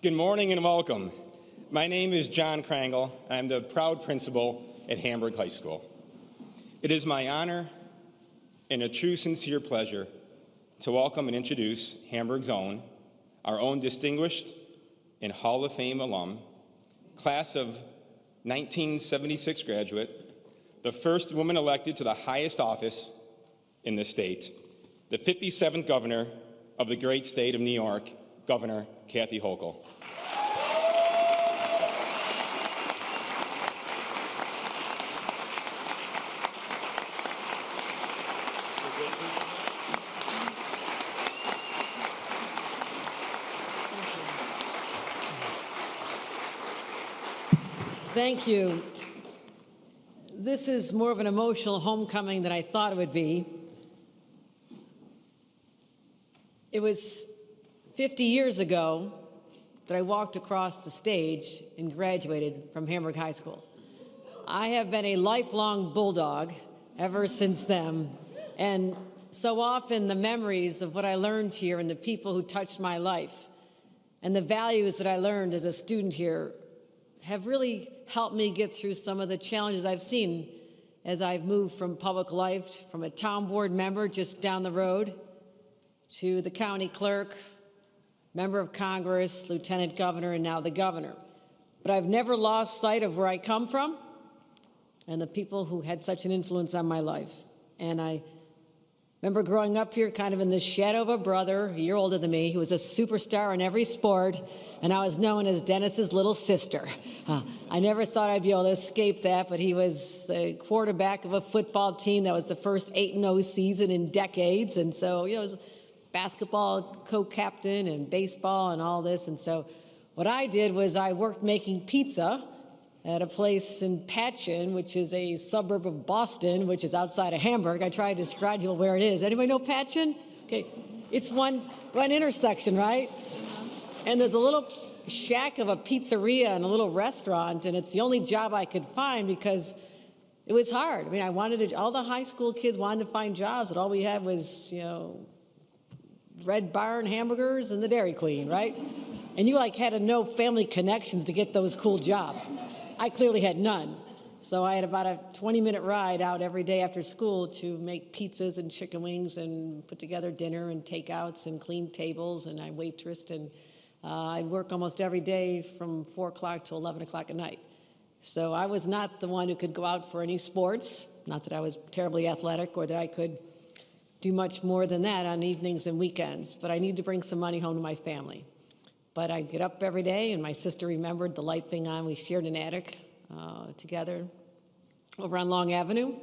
Good morning and welcome. My name is John Krangle. I'm the proud principal at Hamburg High School. It is my honor and a true sincere pleasure to welcome and introduce Hamburg's own, our own distinguished and Hall of Fame alum, class of 1976 graduate, the first woman elected to the highest office in the state, the 57th governor of the great state of New York, Governor Kathy Hochul. Thank you. This is more of an emotional homecoming than I thought it would be. It was 50 years ago that I walked across the stage and graduated from Hamburg High School. I have been a lifelong bulldog ever since then, and so often the memories of what I learned here and the people who touched my life and the values that I learned as a student here have really helped me get through some of the challenges I've seen as I've moved from public life, from a town board member just down the road to the county clerk, member of Congress, lieutenant governor, and now the governor. But I've never lost sight of where I come from and the people who had such an influence on my life. And I remember growing up here kind of in the shadow of a brother, a year older than me, who was a superstar in every sport, and I was known as Dennis's little sister. I never thought I'd be able to escape that, but he was the quarterback of a football team that was the first 8-0 season in decades, and so, it was basketball co-captain and baseball and all this, and so what I did was I worked making pizza at a place in Patchen, which is a suburb of Boston, which is outside of Hamburg. I try to describe to people where it is. Anybody know Patchen? Okay, it's one intersection, right? And there's a little shack of a pizzeria and a little restaurant, and it's the only job I could find because it was hard. I mean, all the high school kids wanted to find jobs, and all we had was, Red Barn hamburgers and the Dairy Queen, right? And you had to know family connections to get those cool jobs. I clearly had none. So I had about a 20-minute ride out every day after school to make pizzas and chicken wings and put together dinner and takeouts and clean tables, and I waitressed, and I'd work almost every day from 4 o'clock to 11 o'clock at night. So I was not the one who could go out for any sports, not that I was terribly athletic or that I could do much more than that on evenings and weekends, but I needed to bring some money home to my family. But I'd get up every day, and my sister remembered the light being on. We shared an attic together over on Long Avenue,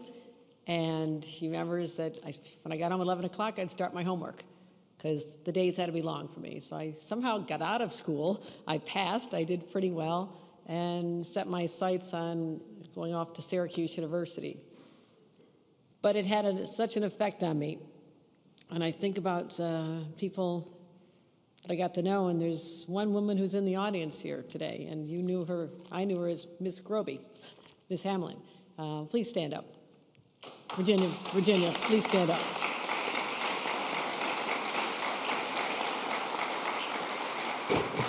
and she remembers that when I got home at 11 o'clock, I'd start my homework, because the days had to be long for me. So I somehow got out of school. I passed. I did pretty well and set my sights on going off to Syracuse University. But it had such an effect on me. And I think about people that I got to know, and there's one woman who's in the audience here today, and you knew her. I knew her as Miss Groby, Miss Hamlin. Please stand up. Virginia, please stand up.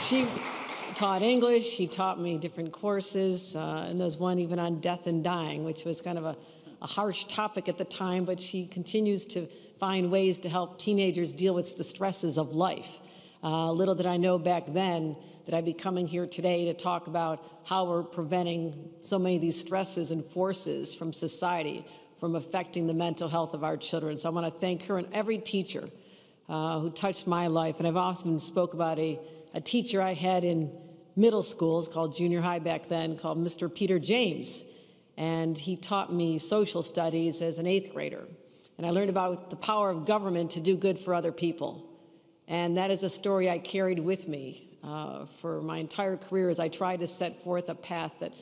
She taught English, she taught me different courses, and there's one even on death and dying, which was kind of a harsh topic at the time, but she continues to find ways to help teenagers deal with the stresses of life. Little did I know back then that I'd be coming here today to talk about how we're preventing so many of these stresses and forces from society from affecting the mental health of our children. So I want to thank her and every teacher who touched my life. And I've often spoke about a teacher I had in middle school, it's called junior high back then, called Mr. Peter James. And he taught me social studies as an 8th grader. And I learned about the power of government to do good for other people. And that is a story I carried with me for my entire career as I tried to set forth a path that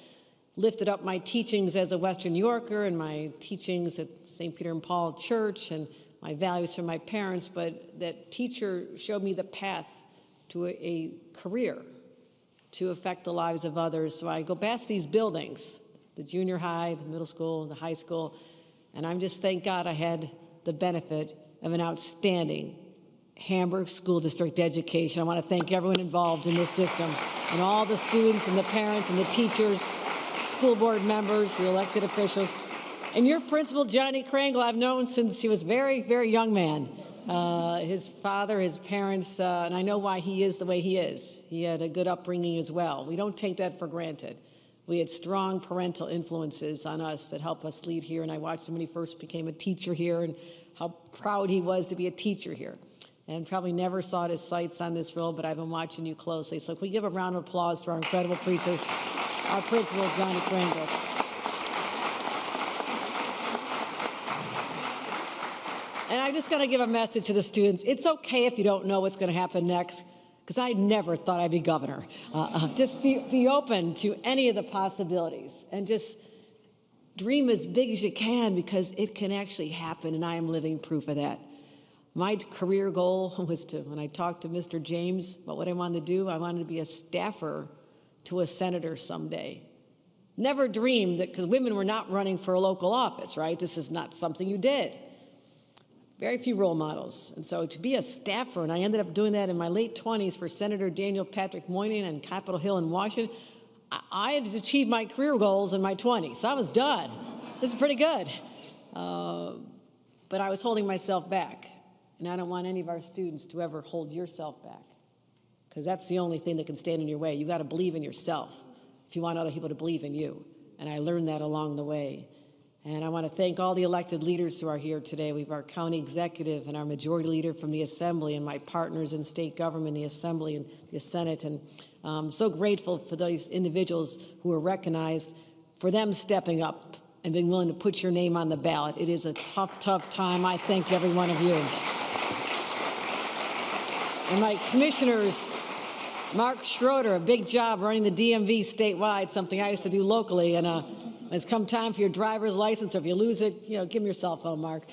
lifted up my teachings as a Western New Yorker and my teachings at St. Peter and Paul Church and my values from my parents, but that teacher showed me the path to a career to affect the lives of others. So I go past these buildings, the junior high, the middle school, the high school, and I'm just, thank God I had the benefit of an outstanding Hamburg School District education. I want to thank everyone involved in this system, and all the students and the parents and the teachers, school board members, the elected officials. And your principal, Johnny Krangle, I've known since he was a very, very young man. His father, his parents, and I know why he is the way he is. He had a good upbringing as well. We don't take that for granted. We had strong parental influences on us that helped us lead here, and I watched him when he first became a teacher here and how proud he was to be a teacher here. And probably never sought his sights on this role, but I've been watching you closely. So can we give a round of applause to our incredible preacher, our principal, Johnny Krangle. And I just got to give a message to the students. It's okay if you don't know what's going to happen next, because I never thought I'd be governor. Just be open to any of the possibilities and just dream as big as you can, because it can actually happen, and I am living proof of that. My career goal was to, when I talked to Mr. James about what I wanted to do, I wanted to be a staffer to a senator someday. Never dreamed that, because women were not running for a local office, right? This is not something you did. Very few role models. And so to be a staffer, and I ended up doing that in my late 20s for Senator Daniel Patrick Moynihan on Capitol Hill in Washington. I had achieved my career goals in my 20s, so I was done. This is pretty good. But I was holding myself back. And I don't want any of our students to ever hold yourself back, because that's the only thing that can stand in your way. You got to believe in yourself if you want other people to believe in you. And I learned that along the way. And I want to thank all the elected leaders who are here today. We have our county executive and our majority leader from the Assembly, and my partners in state government, the Assembly and the Senate. And I'm so grateful for those individuals who are recognized, for them stepping up and being willing to put your name on the ballot. It is a tough, tough time. I thank every one of you. And my commissioners, Mark Schroeder, a big job running the DMV statewide, something I used to do locally. And it's come time for your driver's license, or if you lose it, give me your cell phone, Mark.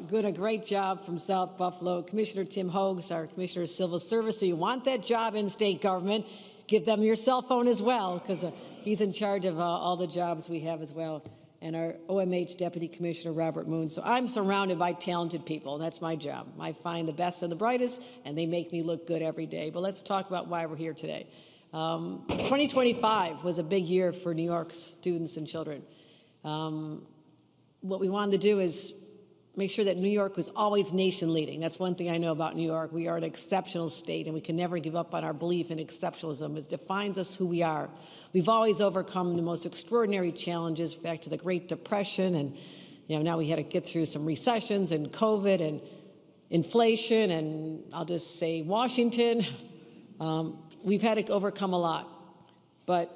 Doing a great job from South Buffalo. Commissioner Tim Hogues, our Commissioner of Civil Service. So you want that job in state government, give them your cell phone as well, because he's in charge of all the jobs we have as well. And our OMH Deputy Commissioner, Robert Moon. So I'm surrounded by talented people, and that's my job. I find the best and the brightest, and they make me look good every day. But let's talk about why we're here today. 2025 was a big year for New York's students and children. What we wanted to do is make sure that New York was always nation leading. That's one thing I know about New York. We are an exceptional state, and we can never give up on our belief in exceptionalism. It defines us who we are. We've always overcome the most extraordinary challenges, back to the Great Depression, and now we had to get through some recessions and COVID and inflation, and I'll just say Washington. We've had to overcome a lot. But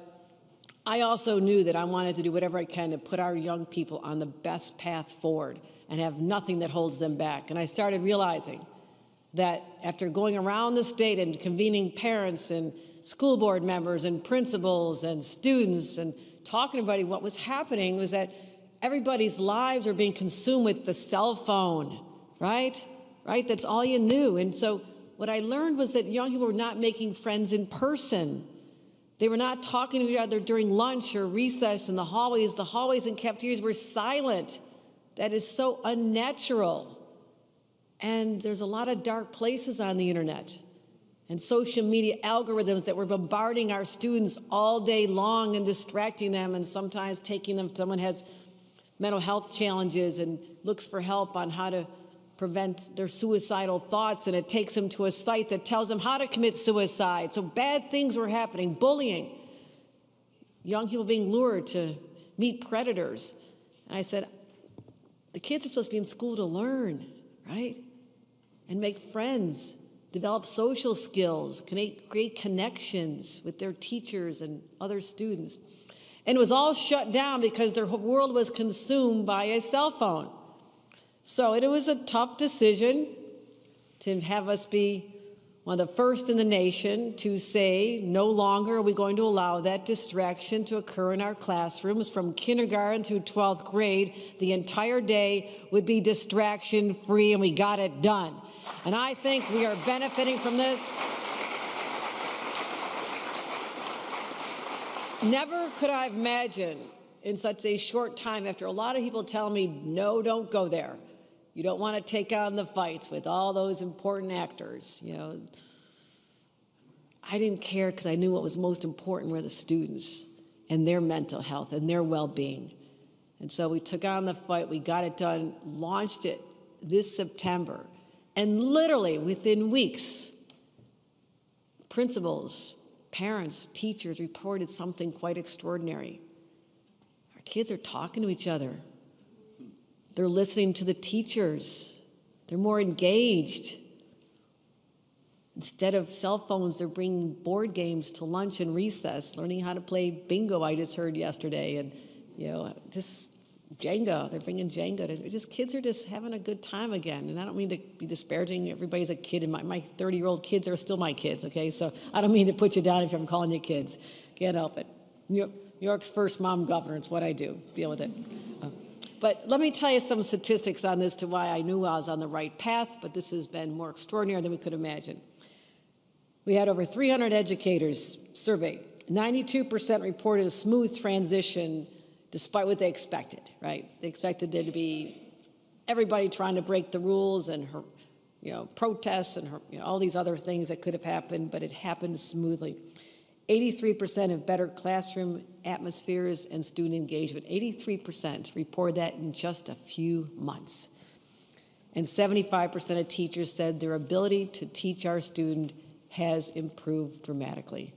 I also knew that I wanted to do whatever I can to put our young people on the best path forward and have nothing that holds them back. And I started realizing that after going around the state and convening parents and school board members and principals and students and talking to everybody, what was happening was that everybody's lives are being consumed with the cell phone, right? That's all you knew. And so what I learned was that young people were not making friends in person. They were not talking to each other during lunch or recess in the hallways. The hallways and cafeterias were silent. That is so unnatural. And there's a lot of dark places on the internet and social media algorithms that were bombarding our students all day long and distracting them, and sometimes taking them, someone has mental health challenges and looks for help on how to prevent their suicidal thoughts, and it takes them to a site that tells them how to commit suicide. So bad things were happening, bullying, young people being lured to meet predators. And I said, the kids are supposed to be in school to learn, right? And make friends, develop social skills, create connections with their teachers and other students. And it was all shut down because their world was consumed by a cell phone. So it was a tough decision to have us be one of the first in the nation to say no longer are we going to allow that distraction to occur in our classrooms. From kindergarten through 12th grade, the entire day would be distraction-free, and we got it done. And I think we are benefiting from this. Never could I have imagined in such a short time, after a lot of people telling me, no, don't go there, You don't want to take on the fights with all those important actors. I didn't care because I knew what was most important were the students and their mental health and their well-being. And so we took on the fight, we got it done, launched it this September. And literally within weeks, principals, parents, teachers reported something quite extraordinary. Our kids are talking to each other. They're listening to the teachers. They're more engaged. Instead of cell phones, they're bringing board games to lunch and recess, learning how to play bingo, I just heard yesterday. And, just Jenga, they're bringing Jenga. Kids are just having a good time again. And I don't mean to be disparaging. Everybody's a kid, and my 30-year-old kids are still my kids, okay? So I don't mean to put you down if I'm calling you kids. Can't help it. New York's first mom governor, it's what I do. Deal with it. But let me tell you some statistics on this to why I knew I was on the right path, but this has been more extraordinary than we could imagine. We had over 300 educators surveyed. 92% reported a smooth transition despite what they expected, right? They expected there to be everybody trying to break the rules and protests and all these other things that could have happened, but it happened smoothly. 83% of better classroom atmospheres and student engagement. 83% reported that in just a few months. And 75% of teachers said their ability to teach our student has improved dramatically.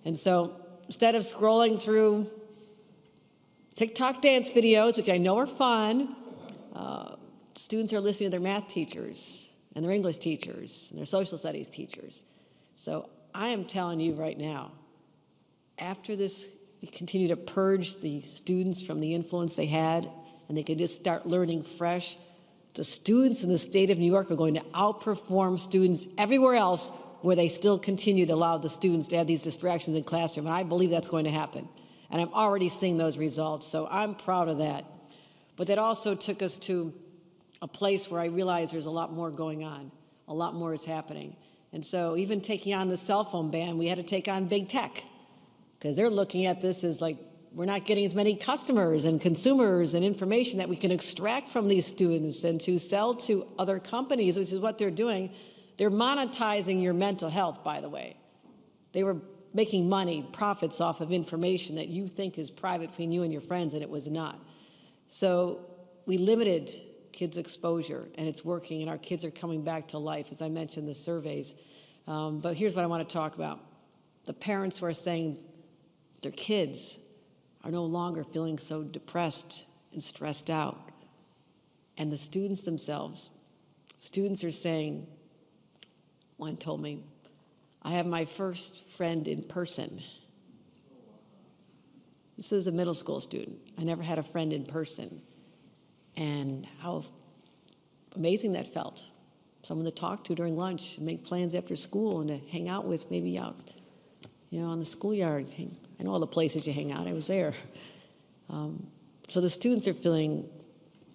And so instead of scrolling through TikTok dance videos, which I know are fun, students are listening to their math teachers and their English teachers and their social studies teachers. So I am telling you right now, after this, we continue to purge the students from the influence they had, and they can just start learning fresh. The students in the state of New York are going to outperform students everywhere else where they still continue to allow the students to have these distractions in classroom, and I believe that's going to happen. And I'm already seeing those results, so I'm proud of that. But that also took us to a place where I realized there's a lot more going on. A lot more is happening. And so even taking on the cell phone ban, we had to take on big tech, because they're looking at this as like, we're not getting as many customers and consumers and information that we can extract from these students and to sell to other companies, which is what they're doing. They're monetizing your mental health, by the way. They were making money, profits off of information that you think is private between you and your friends, and it was not. So we limited kids' exposure, and it's working, and our kids are coming back to life, as I mentioned, the surveys. But here's what I want to talk about. The parents who are saying their kids are no longer feeling so depressed and stressed out. And the students themselves, students are saying, one told me, I have my first friend in person. This is a middle school student. I never had a friend in person. And how amazing that felt. Someone to talk to during lunch, and make plans after school, and to hang out with, maybe out, on the schoolyard. I know all the places you hang out. I was there. So the students are feeling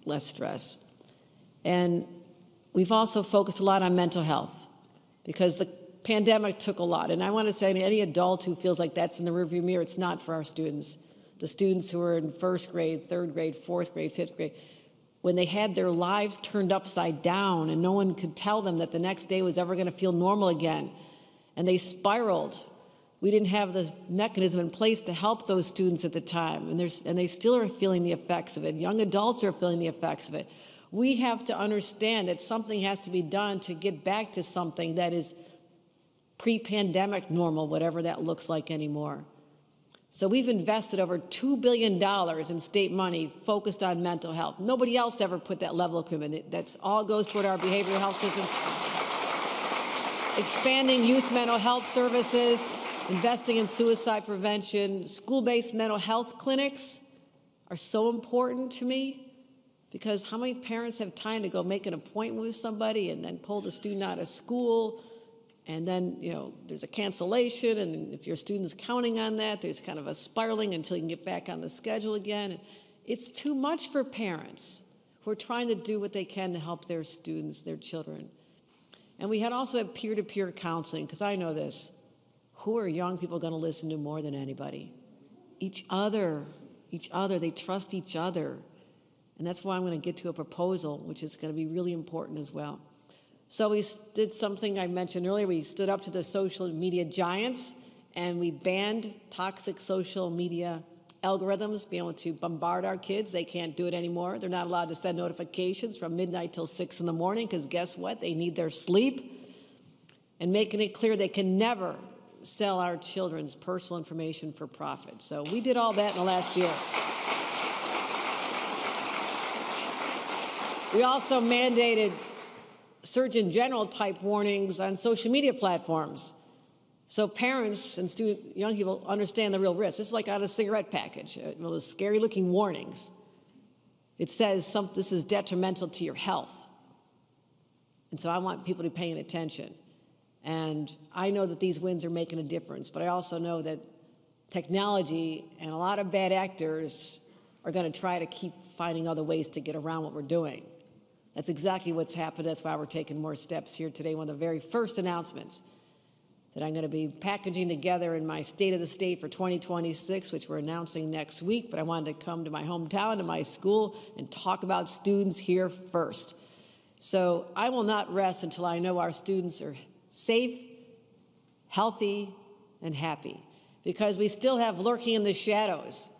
less stress. And we've also focused a lot on mental health, because the pandemic took a lot. And I want to say to any adult who feels like that's in the rearview mirror, it's not for our students. The students who are in first grade, third grade, fourth grade, fifth grade, when they had their lives turned upside down and no one could tell them that the next day was ever going to feel normal again, and they spiraled. We didn't have the mechanism in place to help those students at the time, and they still are feeling the effects of it. Young adults are feeling the effects of it. We have to understand that something has to be done to get back to something that is pre-pandemic normal, whatever that looks like anymore. So we've invested over $2 billion in state money focused on mental health. Nobody else ever put that level of commitment. That's all goes toward our behavioral health system. Expanding youth mental health services, investing in suicide prevention, school-based mental health clinics are so important to me, because how many parents have time to go make an appointment with somebody and then pull the student out of school, and then there's a cancellation, and if your student's counting on that, there's kind of a spiraling until you can get back on the schedule again. It's too much for parents who are trying to do what they can to help their students, their children. And we had also had peer-to-peer counseling, because I know this. Who are young people going to listen to more than anybody? Each other. They trust each other. And that's why I'm going to get to a proposal, which is going to be really important as well. So we did something I mentioned earlier. We stood up to the social media giants, and we banned toxic social media algorithms, being able to bombard our kids. They can't do it anymore. They're not allowed to send notifications from midnight till 6 in the morning, because guess what? They need their sleep. And making it clear they can never sell our children's personal information for profit. So we did all that in the last year. We also mandated Surgeon General type warnings on social media platforms, so parents and young people understand the real risk. It's like on a cigarette package, those scary looking warnings. It says this is detrimental to your health. And so I want people to be paying attention. And I know that these wins are making a difference, but I also know that technology and a lot of bad actors are going to try to keep finding other ways to get around what we're doing. That's exactly what's happened. That's why we're taking more steps here today. One of the very first announcements that I'm going to be packaging together in my State of the State for 2026, which we're announcing next week. But I wanted to come to my hometown, to my school, and talk about students here first. So I will not rest until I know our students are safe, healthy, and happy, because we still have lurking in the shadows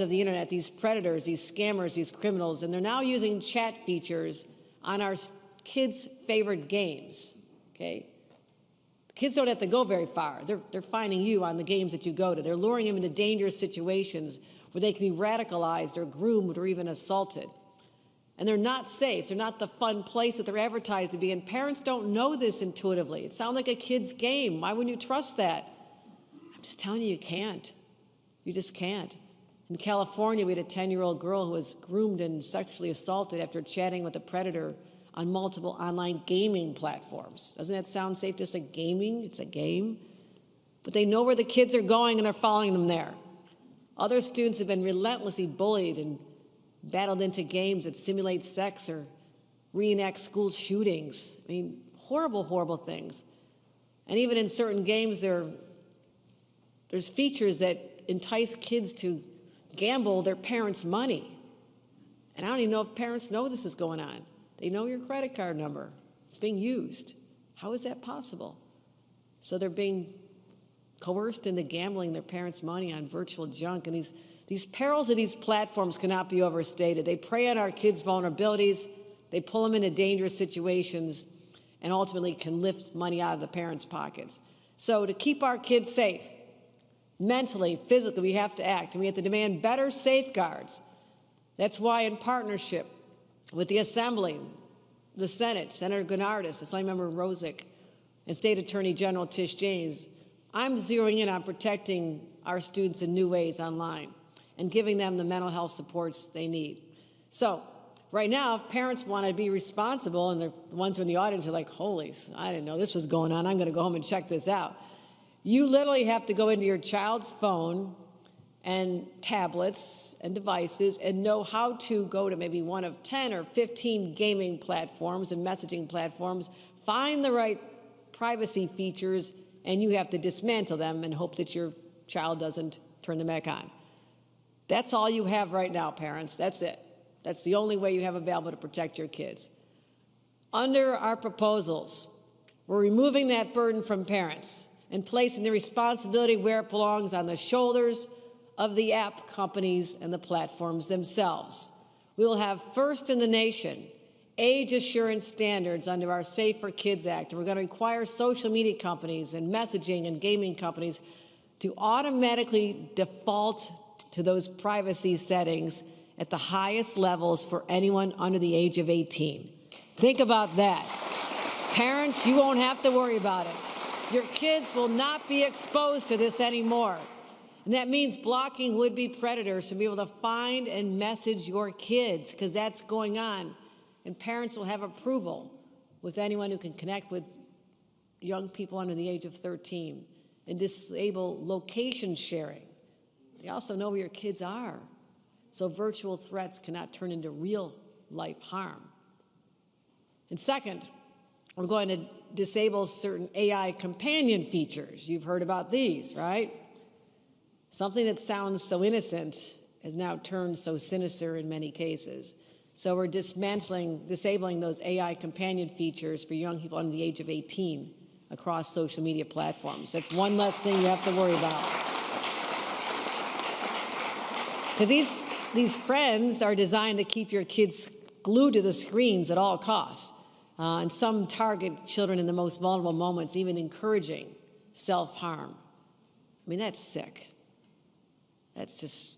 of the internet, these predators, these scammers, these criminals, and they're now using chat features on our kids' favorite games, okay? Kids don't have to go very far. They're finding you on the games that you go to. They're luring them into dangerous situations where they can be radicalized or groomed or even assaulted. And they're not safe. They're not the fun place that they're advertised to be, and parents don't know this intuitively. It sounds like a kid's game. Why wouldn't you trust that? I'm just telling you, you can't. You just can't. In California, we had a 10-year-old girl who was groomed and sexually assaulted after chatting with a predator on multiple online gaming platforms. Doesn't that sound safe? Just a gaming? It's a game. But they know where the kids are going, and they're following them there. Other students have been relentlessly bullied and battled into games that simulate sex or reenact school shootings. I mean, horrible, horrible things. And even in certain games, there's features that entice kids to gamble their parents' money. And I don't even know if parents know this is going on. They know your credit card number. It's being used. How is that possible? So they're being coerced into gambling their parents' money on virtual junk. And these perils of these platforms cannot be overstated. They prey on our kids' vulnerabilities. They pull them into dangerous situations and ultimately can lift money out of the parents' pockets. So to keep our kids safe, mentally, physically, we have to act, and we have to demand better safeguards. That's why, in partnership with the Assembly, the Senate, Senator Gennardis, Assemblymember Rosick, and State Attorney General Tish James, I'm zeroing in on protecting our students in new ways online and giving them the mental health supports they need. So right now, if parents want to be responsible, and the ones who are in the audience are like, holy, I didn't know this was going on, I'm going to go home and check this out. You literally have to go into your child's phone and tablets and devices and know how to go to maybe one of 10 or 15 gaming platforms and messaging platforms, find the right privacy features, and you have to dismantle them and hope that your child doesn't turn them back on. That's all you have right now, parents. That's it. That's the only way you have available to protect your kids. Under our proposals, we're removing that burden from parents and placing the responsibility where it belongs, on the shoulders of the app companies and the platforms themselves. We will have first in the nation age assurance standards under our Safe for Kids Act, and we're going to require social media companies and messaging and gaming companies to automatically default to those privacy settings at the highest levels for anyone under the age of 18. Think about that. Parents, you won't have to worry about it. Your kids will not be exposed to this anymore. And that means blocking would-be predators from being able to find and message your kids, because that's going on. And parents will have approval with anyone who can connect with young people under the age of 13 and disable location sharing. They also know where your kids are, so virtual threats cannot turn into real-life harm. And second, we're going to disable certain AI companion features. You've heard about these, right? Something that sounds so innocent has now turned so sinister in many cases. So we're disabling those AI companion features for young people under the age of 18 across social media platforms. That's one less thing you have to worry about. Because these friends are designed to keep your kids glued to the screens at all costs. And some target children in the most vulnerable moments, even encouraging self-harm. I mean, that's sick. That's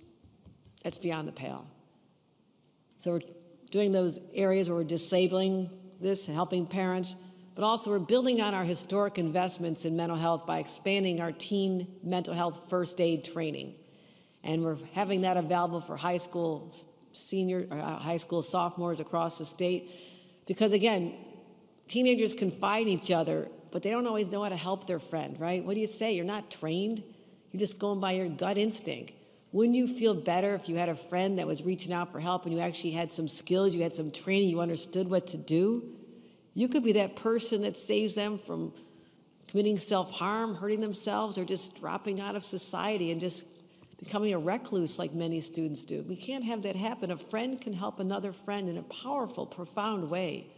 beyond the pale. So we're doing those areas where we're disabling this, helping parents, but also we're building on our historic investments in mental health by expanding our teen mental health first aid training. And we're having that available for high school sophomores across the state. Because again, teenagers confide in each other, but they don't always know how to help their friend, right? What do you say? You're not trained. You're just going by your gut instinct. Wouldn't you feel better if you had a friend that was reaching out for help and you actually had some skills, you had some training, you understood what to do? You could be that person that saves them from committing self-harm, hurting themselves, or just dropping out of society and just becoming a recluse like many students do. We can't have that happen. A friend can help another friend in a powerful, profound way.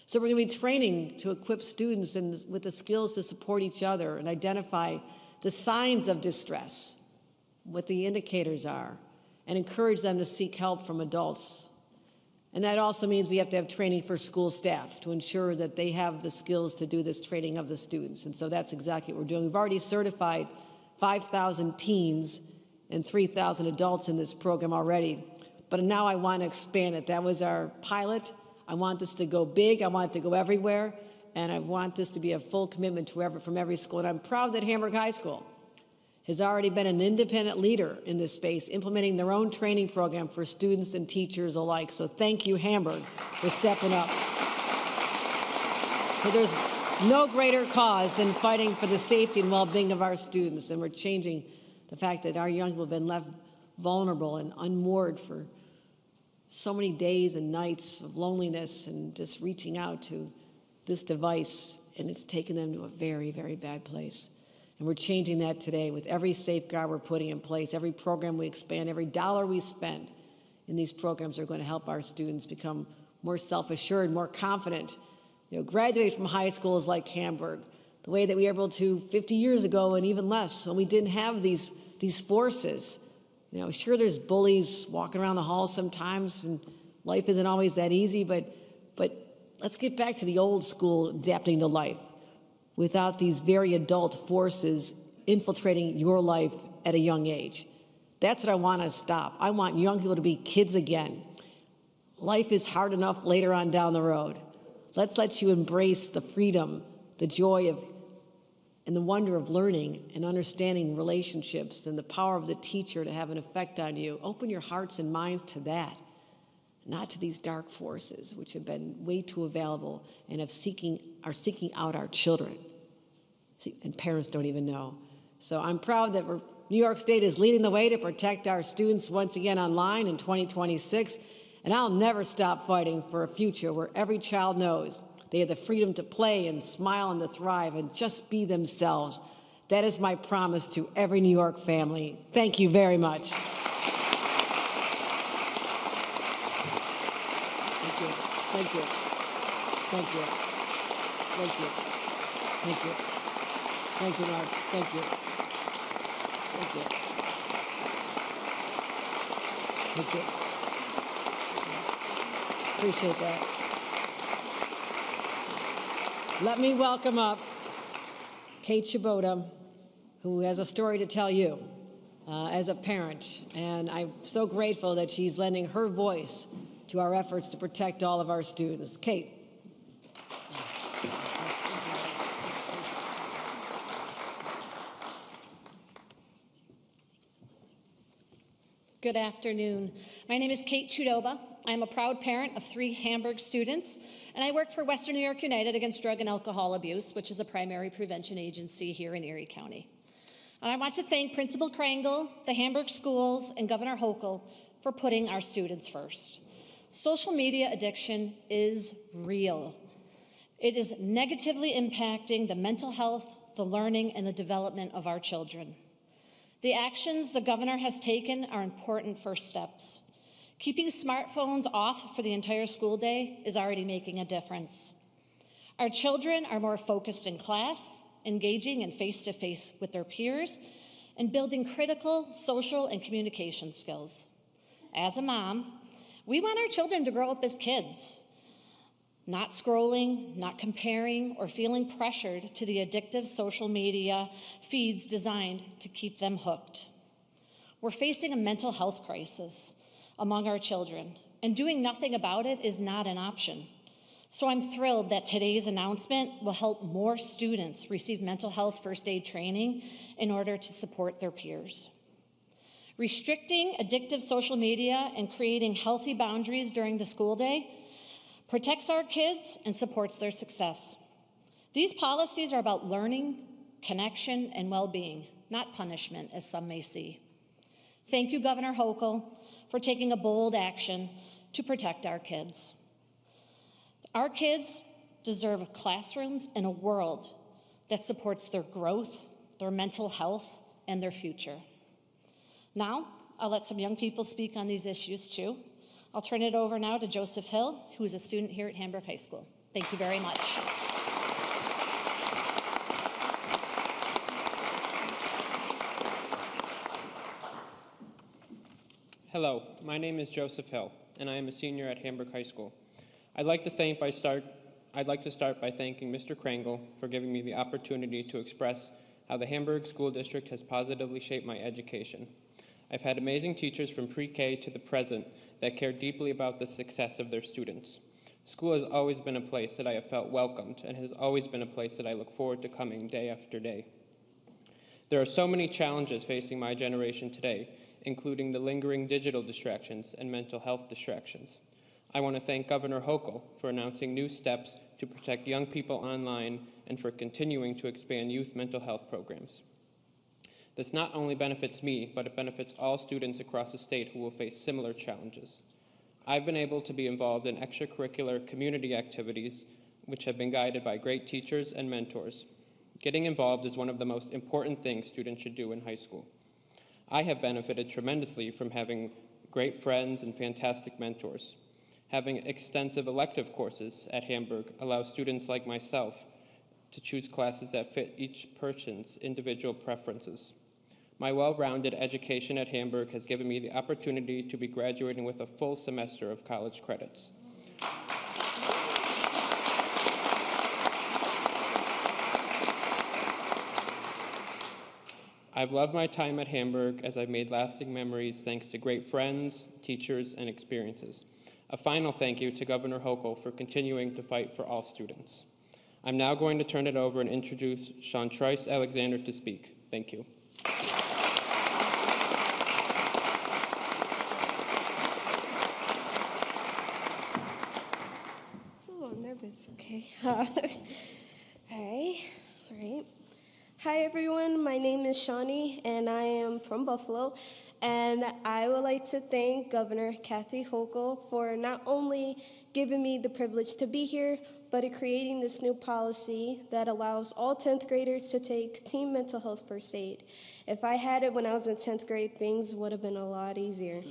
So we're going to be training to equip students with the skills to support each other and identify the signs of distress, what the indicators are, and encourage them to seek help from adults. And that also means we have to have training for school staff to ensure that they have the skills to do this training of the students. And so that's exactly what we're doing. We've already certified 5,000 teens and 3,000 adults in this program already. But now I want to expand it. That was our pilot. I want this to go big. I want it to go everywhere. And I want this to be a full commitment from every school. And I'm proud that Hamburg High School has already been an independent leader in this space, implementing their own training program for students and teachers alike. So thank you, Hamburg, for stepping up. But there's no greater cause than fighting for the safety and well-being of our students. And we're changing the fact that our young people have been left vulnerable and unmoored for so many days and nights of loneliness and just reaching out to this device, and it's taken them to a very, very bad place. And we're changing that today with every safeguard we're putting in place, every program we expand, every dollar we spend in these programs are going to help our students become more self-assured, more confident. You know, graduate from high schools like Hamburg, the way that we were able to 50 years ago and even less when we didn't have these forces. You know, sure, there's bullies walking around the halls sometimes, and life isn't always that easy, but let's get back to the old school adapting to life without these very adult forces infiltrating your life at a young age. That's what I want to stop. I want young people to be kids again. Life is hard enough later on down the road. Let's let you embrace the freedom, the joy of, and the wonder of learning and understanding relationships and the power of the teacher to have an effect on you. Open your hearts and minds to that, not to these dark forces which have been way too available and are seeking out our children. See, and parents don't even know. So I'm proud that New York State is leading the way to protect our students once again online in 2026. And I'll never stop fighting for a future where every child knows they have the freedom to play and smile and to thrive and just be themselves. That is my promise to every New York family. Thank you very much. Thank you. Thank you. Thank you. Thank you. Thank you. Thank you, Mark. Thank you. Thank you. Thank you. Appreciate that. Let me welcome up Kate Chabota, who has a story to tell you as a parent. And I'm so grateful that she's lending her voice to our efforts to protect all of our students. Kate. Good afternoon. My name is Kate Chudoba. I'm a proud parent of 3 Hamburg students, and I work for Western New York United Against Drug and Alcohol Abuse, which is a primary prevention agency here in Erie County. And I want to thank Principal Krangel, the Hamburg schools, and Governor Hochul for putting our students first. Social media addiction is real. It is negatively impacting the mental health, the learning, and the development of our children. The actions the governor has taken are important first steps. Keeping smartphones off for the entire school day is already making a difference. Our children are more focused in class, engaging in face-to-face with their peers, and building critical social and communication skills. As a mom, we want our children to grow up as kids, not scrolling, not comparing, or feeling pressured to the addictive social media feeds designed to keep them hooked. We're facing a mental health crisis among our children, and doing nothing about it is not an option. So I'm thrilled that today's announcement will help more students receive mental health first aid training in order to support their peers. Restricting addictive social media and creating healthy boundaries during the school day protects our kids and supports their success. These policies are about learning, connection, and well-being, not punishment, as some may see. Thank you, Governor Hochul, for taking a bold action to protect our kids. Our kids deserve classrooms and a world that supports their growth, their mental health, and their future. Now, I'll let some young people speak on these issues too. I'll turn it over now to Joseph Hill, who is a student here at Hamburg High School. Thank you very much. Hello, my name is Joseph Hill, and I am a senior at Hamburg High School. I'd like to start by thanking Mr. Krangel for giving me the opportunity to express how the Hamburg School District has positively shaped my education. I've had amazing teachers from pre-K to the present that care deeply about the success of their students. School has always been a place that I have felt welcomed and has always been a place that I look forward to coming day after day. There are so many challenges facing my generation today, including the lingering digital distractions and mental health distractions. I want to thank Governor Hochul for announcing new steps to protect young people online and for continuing to expand youth mental health programs. This not only benefits me, but it benefits all students across the state who will face similar challenges. I've been able to be involved in extracurricular community activities, which have been guided by great teachers and mentors. Getting involved is one of the most important things students should do in high school. I have benefited tremendously from having great friends and fantastic mentors. Having extensive elective courses at Hamburg allows students like myself to choose classes that fit each person's individual preferences. My well-rounded education at Hamburg has given me the opportunity to be graduating with a full semester of college credits. I've loved my time at Hamburg as I've made lasting memories thanks to great friends, teachers, and experiences. A final thank you to Governor Hochul for continuing to fight for all students. I'm now going to turn it over and introduce Chantrice Alexander to speak. Thank you. Oh, I'm nervous. Okay. All right. Hi, everyone. My name is Shawnee, and I am from Buffalo. And I would like to thank Governor Kathy Hochul for not only giving me the privilege to be here, but creating this new policy that allows all 10th graders to take team mental health first aid. If I had it when I was in 10th grade, things would have been a lot easier.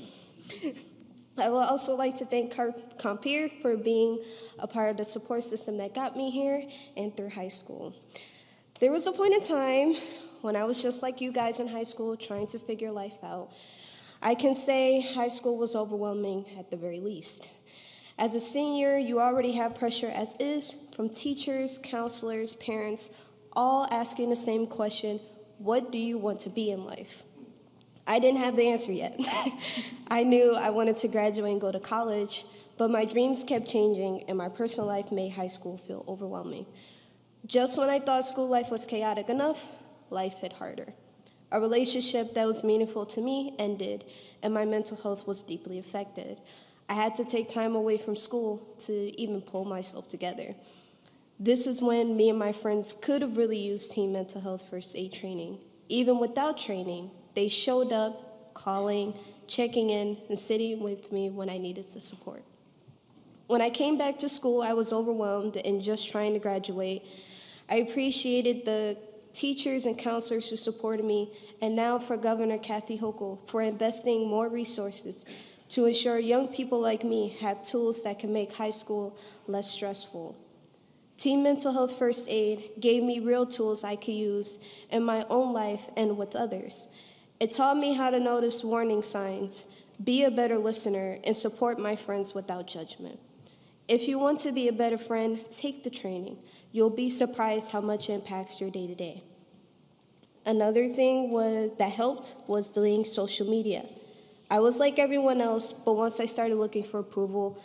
I would also like to thank Compeer for being a part of the support system that got me here and through high school. There was a point in time when I was just like you guys in high school trying to figure life out. I can say high school was overwhelming at the very least. As a senior, you already have pressure as is from teachers, counselors, parents, all asking the same question, what do you want to be in life? I didn't have the answer yet. I knew I wanted to graduate and go to college, but my dreams kept changing and my personal life made high school feel overwhelming. Just when I thought school life was chaotic enough, life hit harder. A relationship that was meaningful to me ended, and my mental health was deeply affected. I had to take time away from school to even pull myself together. This is when me and my friends could have really used team mental health first aid training. Even without training, they showed up, calling, checking in, and sitting with me when I needed the support. When I came back to school, I was overwhelmed and just trying to graduate. I appreciated the teachers and counselors who supported me, and now for Governor Kathy Hochul for investing more resources to ensure young people like me have tools that can make high school less stressful. Team Mental Health First Aid gave me real tools I could use in my own life and with others. It taught me how to notice warning signs, be a better listener, and support my friends without judgment. If you want to be a better friend, take the training. You'll be surprised how much it impacts your day-to-day. Another thing that helped was deleting social media. I was like everyone else, but once I started looking for approval,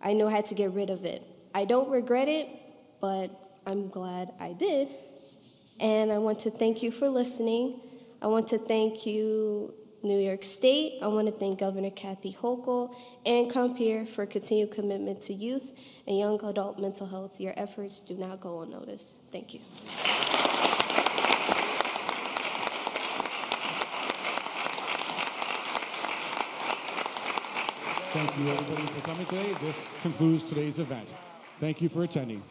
I knew I had to get rid of it. I don't regret it, but I'm glad I did. And I want to thank you for listening. I want to thank you, New York State. I want to thank Governor Kathy Hochul and Compeer for continued commitment to youth and young adult mental health. Your efforts do not go unnoticed. Thank you. Thank you, everybody, for coming today. This concludes today's event. Thank you for attending.